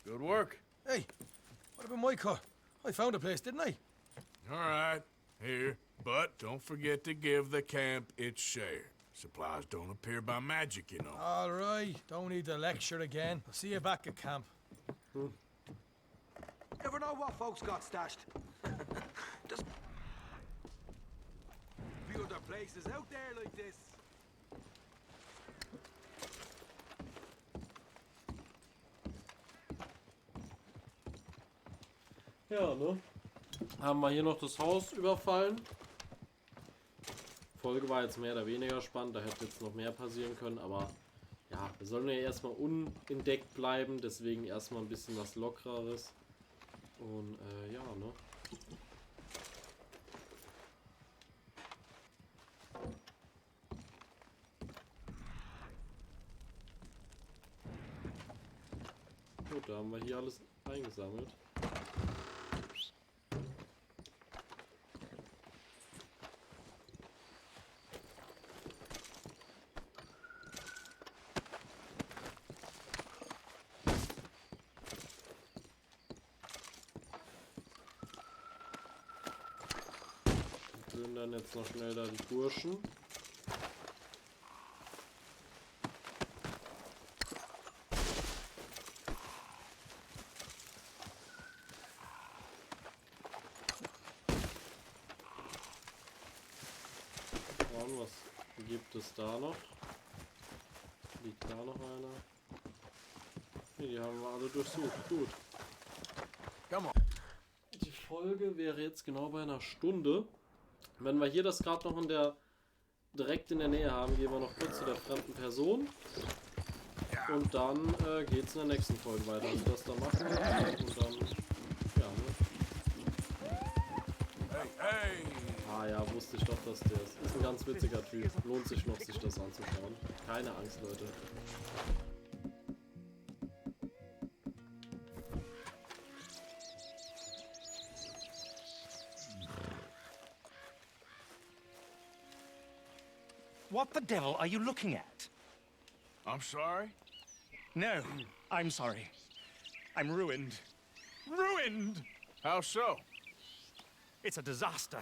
Good work. Hey, what about my car? I found a place, didn't I? All right, here. But don't forget to give the camp its share. Supplies don't appear by magic, you know. All right, don't need to lecture again. I'll see you back at camp. Never know what folks got stashed. Just few other places out there like this. Ja, ne? Haben wir hier noch das Haus überfallen. Folge war jetzt mehr oder weniger spannend, da hätte jetzt noch mehr passieren können, aber ja, wir sollen ja erstmal unentdeckt bleiben, deswegen erstmal ein bisschen was Lockereres. Und ja, ne? Gut, da haben wir hier alles eingesammelt. Schön dann jetzt noch schnell da die Burschen. Und was gibt es da noch? Liegt da noch einer? Nee, die haben wir alle durchsucht. Gut. Die Folge wäre jetzt genau bei einer Stunde. Wenn wir hier das gerade noch direkt in der Nähe haben, gehen wir noch kurz zu der fremden Person. Und dann geht es in der nächsten Folge weiter. Also das da machen wir und dann, ja, ne? Hey! Ah ja, wusste ich doch, dass der ist. Ist ein ganz witziger Typ. Lohnt sich noch, sich das anzuschauen. Keine Angst, Leute. What the devil are you looking at? I'm sorry? No, I'm sorry. I'm ruined. Ruined! How so? It's a disaster.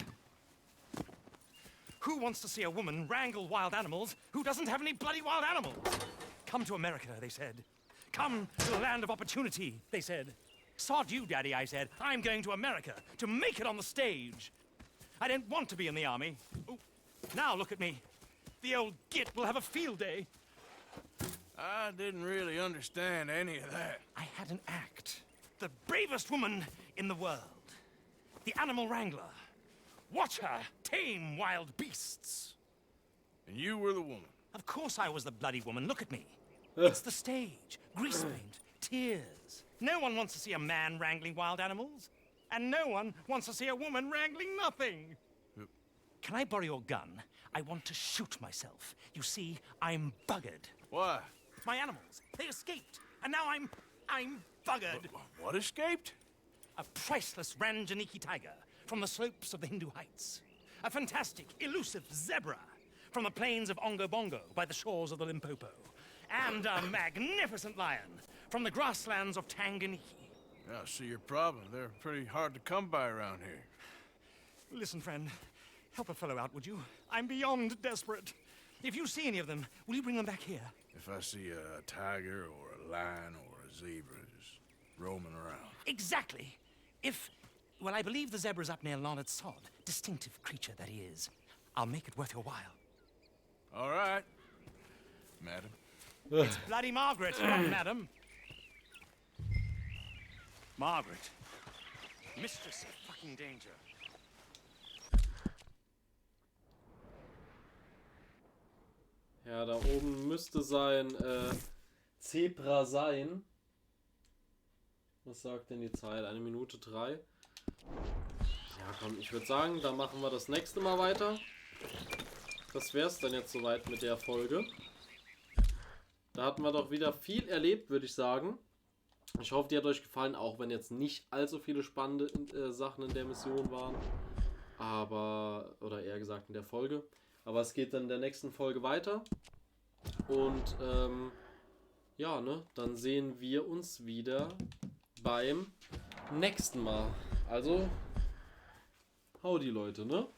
Who wants to see a woman wrangle wild animals who doesn't have any bloody wild animals? Come to America, they said. Come to the land of opportunity, they said. Sod you, Daddy, I said. I'm going to America to make it on the stage. I don't want to be in the army. Ooh, now look at me. The old git will have a field day. I didn't really understand any of that. I had an act. The bravest woman in the world. The animal wrangler. Watch her tame wild beasts. And you were the woman? Of course I was the bloody woman. Look at me. It's the stage. Grease paint. Tears. No one wants to see a man wrangling wild animals. And no one wants to see a woman wrangling nothing. Can I borrow your gun? I want to shoot myself. You see, I'm buggered. Why? My animals, they escaped. And now I'm buggered. What escaped? A priceless Ranjaniki tiger from the slopes of the Hindu Heights. A fantastic, elusive zebra from the plains of Ongo Bongo by the shores of the Limpopo. And a magnificent lion from the grasslands of Tanganyika. Yeah, I see your problem. They're pretty hard to come by around here. Listen, friend. Help a fellow out, would you? I'm beyond desperate. If you see any of them, will you bring them back here? If I see a tiger or a lion or a zebra just roaming around. Exactly. Well, I believe the zebra's up near Larned Sod. Distinctive creature that he is. I'll make it worth your while. All right, madam. It's bloody Margaret, not madam. Margaret. Mistress of fucking danger. Ja, da oben müsste sein Zebra sein. Was sagt denn die Zeit? 1 Minute 3. Ja, komm, ich würde sagen, da machen wir das nächste Mal weiter. Das wär's dann jetzt soweit mit der Folge. Da hatten wir doch wieder viel erlebt, würde ich sagen. Ich hoffe, die hat euch gefallen, auch wenn jetzt nicht allzu viele spannende Sachen in der Mission waren. Aber, oder eher gesagt in der Folge. Aber es geht dann in der nächsten Folge weiter. Und ja, ne, dann sehen wir uns wieder beim nächsten Mal. Also, howdy Leute, ne?